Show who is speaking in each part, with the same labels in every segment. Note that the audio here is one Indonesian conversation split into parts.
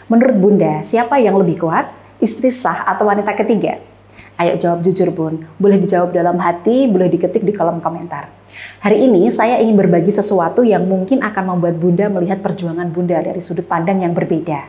Speaker 1: Menurut Bunda, siapa yang lebih kuat? Istri sah atau wanita ketiga? Ayo jawab jujur Bun, boleh dijawab dalam hati, boleh diketik di kolom komentar. Hari ini saya ingin berbagi sesuatu yang mungkin akan membuat Bunda melihat perjuangan Bunda dari sudut pandang yang berbeda.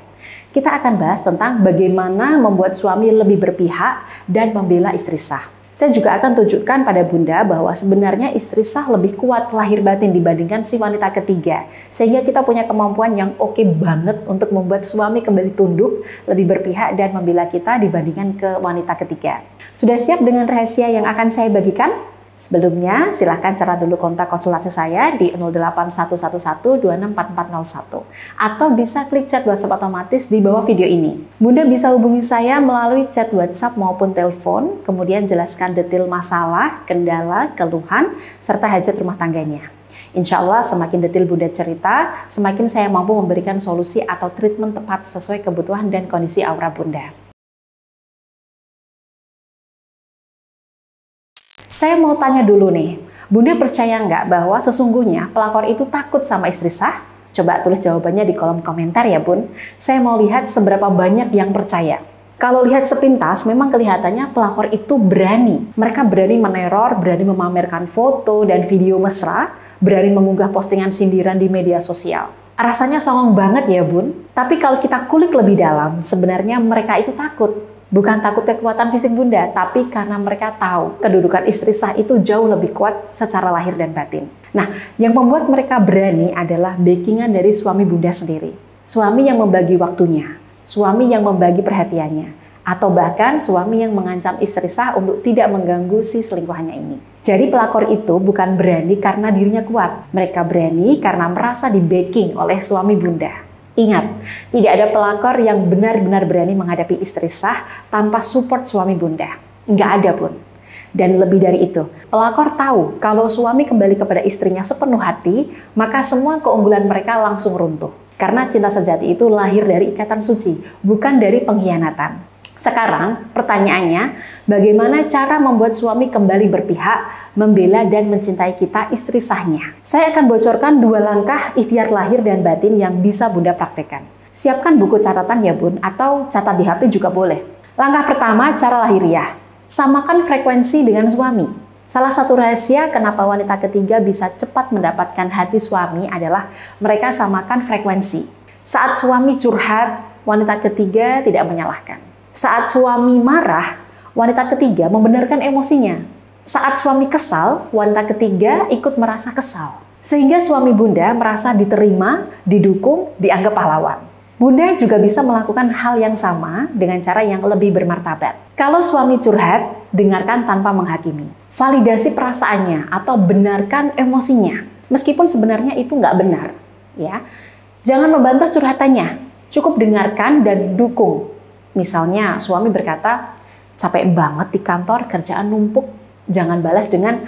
Speaker 1: Kita akan bahas tentang bagaimana membuat suami lebih berpihak dan membela istri sah. Saya juga akan tunjukkan pada Bunda bahwa sebenarnya istri sah lebih kuat lahir batin dibandingkan si wanita ketiga. Sehingga kita punya kemampuan yang oke banget untuk membuat suami kembali tunduk, lebih berpihak dan membela kita dibandingkan ke wanita ketiga. Sudah siap dengan rahasia yang akan saya bagikan? Sebelumnya, silahkan cara dulu kontak konsultasi saya di 08111264401 atau bisa klik chat WhatsApp otomatis di bawah video ini. Bunda bisa hubungi saya melalui chat WhatsApp maupun telepon, kemudian jelaskan detail masalah, kendala, keluhan, serta hajat rumah tangganya. Insya Allah semakin detail Bunda cerita, semakin saya mampu memberikan solusi atau treatment tepat sesuai kebutuhan dan kondisi aura Bunda. Saya mau tanya dulu nih, Bunda percaya nggak bahwa sesungguhnya pelakor itu takut sama istri sah? Coba tulis jawabannya di kolom komentar ya Bun. Saya mau lihat seberapa banyak yang percaya. Kalau lihat sepintas, memang kelihatannya pelakor itu berani. Mereka berani meneror, berani memamerkan foto dan video mesra, berani mengunggah postingan sindiran di media sosial. Rasanya songong banget ya Bun. Tapi kalau kita kulik lebih dalam, sebenarnya mereka itu takut. Bukan takut kekuatan fisik Bunda, tapi karena mereka tahu kedudukan istri sah itu jauh lebih kuat secara lahir dan batin. Nah, yang membuat mereka berani adalah backingan dari suami Bunda sendiri. Suami yang membagi waktunya, suami yang membagi perhatiannya, atau bahkan suami yang mengancam istri sah untuk tidak mengganggu si selingkuhannya ini. Jadi pelakor itu bukan berani karena dirinya kuat. Mereka berani karena merasa di backing oleh suami Bunda. Ingat, tidak ada pelakor yang benar-benar berani menghadapi istri sah tanpa support suami Bunda. Nggak ada Bun. Dan lebih dari itu, pelakor tahu kalau suami kembali kepada istrinya sepenuh hati, maka semua keunggulan mereka langsung runtuh. Karena cinta sejati itu lahir dari ikatan suci, bukan dari pengkhianatan. Sekarang, pertanyaannya, bagaimana cara membuat suami kembali berpihak, membela dan mencintai kita istri sahnya? Saya akan bocorkan 2 langkah ikhtiar lahir dan batin yang bisa Bunda praktekkan. Siapkan buku catatan ya Bun, atau catat di HP juga boleh. Langkah pertama, cara lahiriah. Samakan frekuensi dengan suami. Salah satu rahasia kenapa wanita ketiga bisa cepat mendapatkan hati suami adalah mereka samakan frekuensi. Saat suami curhat, wanita ketiga tidak menyalahkan. Saat suami marah, wanita ketiga membenarkan emosinya. Saat suami kesal, wanita ketiga ikut merasa kesal. Sehingga suami Bunda merasa diterima, didukung, dianggap pahlawan. Bunda juga bisa melakukan hal yang sama dengan cara yang lebih bermartabat. Kalau suami curhat, dengarkan tanpa menghakimi. Validasi perasaannya atau benarkan emosinya. Meskipun sebenarnya itu nggak benar. Ya. Jangan membantah curhatannya, cukup dengarkan dan dukung. Misalnya suami berkata, capek banget di kantor, kerjaan numpuk. Jangan balas dengan,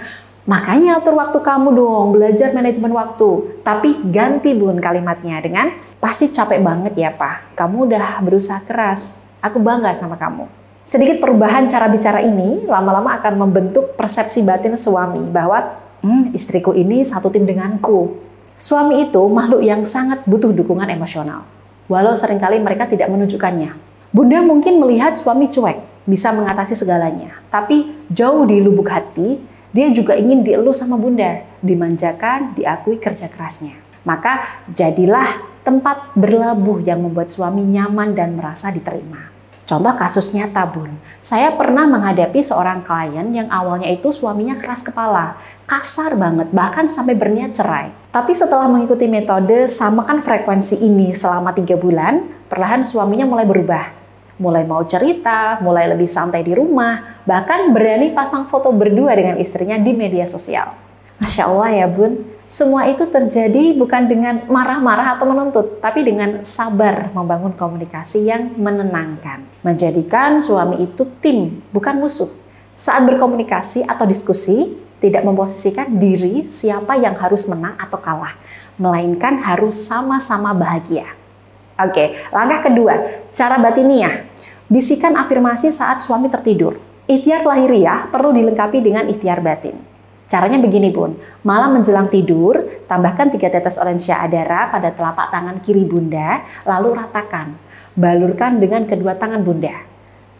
Speaker 1: makanya atur waktu kamu dong, belajar manajemen waktu. Tapi ganti Bun kalimatnya dengan, pasti capek banget ya Pak, kamu udah berusaha keras, aku bangga sama kamu. Sedikit perubahan cara bicara ini lama-lama akan membentuk persepsi batin suami bahwa, istriku ini satu tim denganku. Suami itu makhluk yang sangat butuh dukungan emosional. Walau seringkali mereka tidak menunjukkannya. Bunda mungkin melihat suami cuek, bisa mengatasi segalanya. Tapi jauh di lubuk hati, dia juga ingin dielus sama Bunda, dimanjakan, diakui kerja kerasnya. Maka jadilah tempat berlabuh yang membuat suami nyaman dan merasa diterima. Contoh kasus nyata Bun, saya pernah menghadapi seorang klien yang awalnya itu suaminya keras kepala, kasar banget, bahkan sampai berniat cerai. Tapi setelah mengikuti metode samakan frekuensi ini selama 3 bulan, perlahan suaminya mulai berubah. Mulai mau cerita, mulai lebih santai di rumah, bahkan berani pasang foto berdua dengan istrinya di media sosial. Masya Allah ya Bun, semua itu terjadi bukan dengan marah-marah atau menuntut, tapi dengan sabar membangun komunikasi yang menenangkan. Menjadikan suami itu tim, bukan musuh. Saat berkomunikasi atau diskusi, tidak memposisikan diri siapa yang harus menang atau kalah, melainkan harus sama-sama bahagia. Oke, langkah kedua, cara batiniah. Bisikan afirmasi saat suami tertidur. Ikhtiar lahiriah perlu dilengkapi dengan ikhtiar batin. Caranya begini Bun, malam menjelang tidur, tambahkan 3 tetes oranye adara pada telapak tangan kiri Bunda, lalu ratakan. Balurkan dengan kedua tangan Bunda.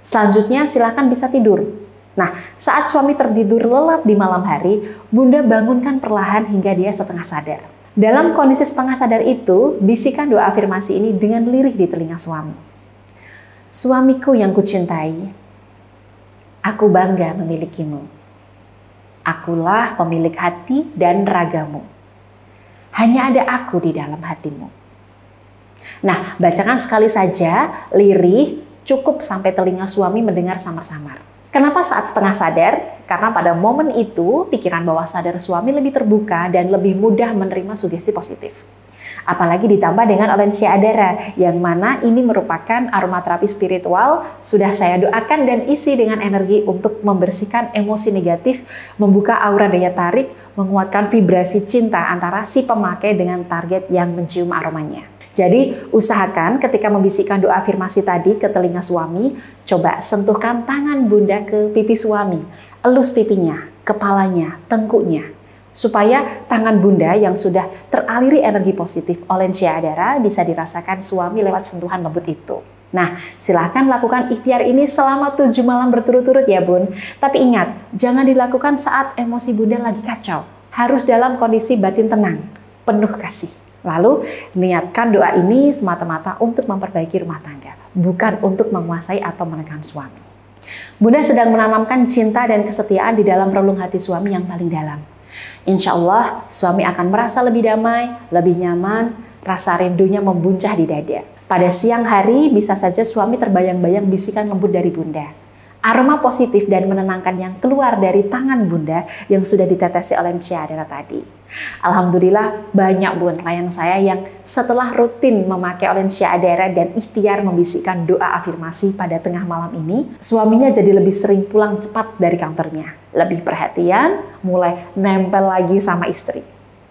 Speaker 1: Selanjutnya silakan bisa tidur. Nah, saat suami tertidur lelap di malam hari, Bunda bangunkan perlahan hingga dia setengah sadar. Dalam kondisi setengah sadar itu, bisikan doa afirmasi ini dengan lirih di telinga suami. Suamiku yang kucintai, aku bangga memilikimu. Akulah pemilik hati dan ragamu. Hanya ada aku di dalam hatimu. Nah, bacakan sekali saja, lirih, cukup sampai telinga suami mendengar samar-samar. Kenapa saat setengah sadar? Karena pada momen itu, pikiran bawah sadar suami lebih terbuka dan lebih mudah menerima sugesti positif. Apalagi ditambah dengan Olensia Adara, yang mana ini merupakan aromaterapi spiritual, sudah saya doakan dan isi dengan energi untuk membersihkan emosi negatif, membuka aura daya tarik, menguatkan vibrasi cinta antara si pemakai dengan target yang mencium aromanya. Jadi usahakan ketika membisikkan doa afirmasi tadi ke telinga suami, coba sentuhkan tangan Bunda ke pipi suami, elus pipinya, kepalanya, tengkuknya, supaya tangan Bunda yang sudah teraliri energi positif Olensia Adara bisa dirasakan suami lewat sentuhan lembut itu. Nah, silahkan lakukan ikhtiar ini selama 7 malam berturut-turut ya Bun. Tapi ingat, jangan dilakukan saat emosi Bunda lagi kacau. Harus dalam kondisi batin tenang, penuh kasih. Lalu, niatkan doa ini semata-mata untuk memperbaiki rumah tangga, bukan untuk menguasai atau menekan suami. Bunda sedang menanamkan cinta dan kesetiaan di dalam relung hati suami yang paling dalam. Insya Allah, suami akan merasa lebih damai, lebih nyaman, rasa rindunya membuncah di dada. Pada siang hari, bisa saja suami terbayang-bayang bisikan lembut dari Bunda. Aroma positif dan menenangkan yang keluar dari tangan Bunda yang sudah ditetesi Olensia Adara tadi. Alhamdulillah banyak Bun klien saya yang setelah rutin memakai Olensia Adara dan ikhtiar membisikkan doa afirmasi pada tengah malam ini, suaminya jadi lebih sering pulang cepat dari kantornya. Lebih perhatian, mulai nempel lagi sama istri.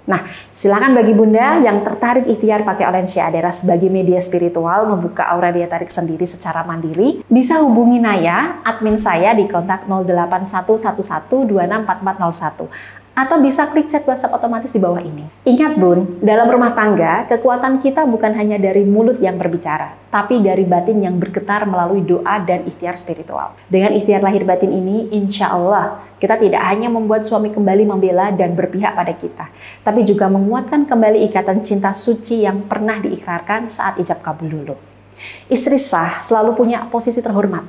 Speaker 1: Nah, silakan bagi Bunda yang tertarik ikhtiar pakai Olensia Adara sebagai media spiritual membuka aura daya tarik sendiri secara mandiri, bisa hubungi Naya, admin saya di kontak 081111264401 atau bisa klik chat WhatsApp otomatis di bawah ini. Ingat Bun, dalam rumah tangga, kekuatan kita bukan hanya dari mulut yang berbicara, tapi dari batin yang bergetar melalui doa dan ikhtiar spiritual. Dengan ikhtiar lahir batin ini, insya Allah, kita tidak hanya membuat suami kembali membela dan berpihak pada kita, tapi juga menguatkan kembali ikatan cinta suci yang pernah diikrarkan saat ijab kabul dulu. Istri sah selalu punya posisi terhormat.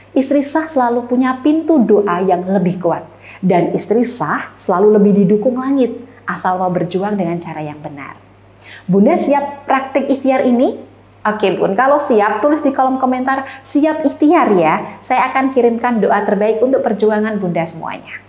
Speaker 1: Istri sah selalu punya pintu doa yang lebih kuat. Dan istri sah selalu lebih didukung langit, asal mau berjuang dengan cara yang benar. Bunda siap praktik ikhtiar ini? Oke Bun, kalau siap tulis di kolom komentar siap ikhtiar ya. Saya akan kirimkan doa terbaik untuk perjuangan Bunda semuanya.